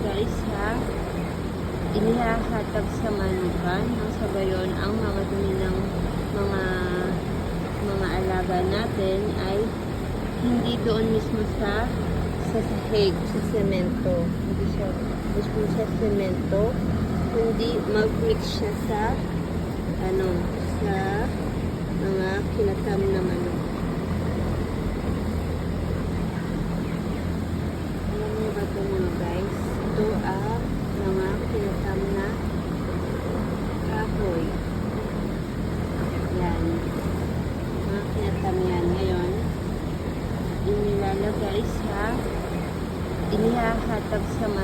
guys ha, inihahatag sa manukan nang sa gayon ang mga dumi ng mga alaga natin ay hindi doon mismo sa sahig, sa semento. Hindi siya mismo sa semento, kundi mag-mix siya sa sa mga kinatam na manok. Alam niyo ba ito mga guys?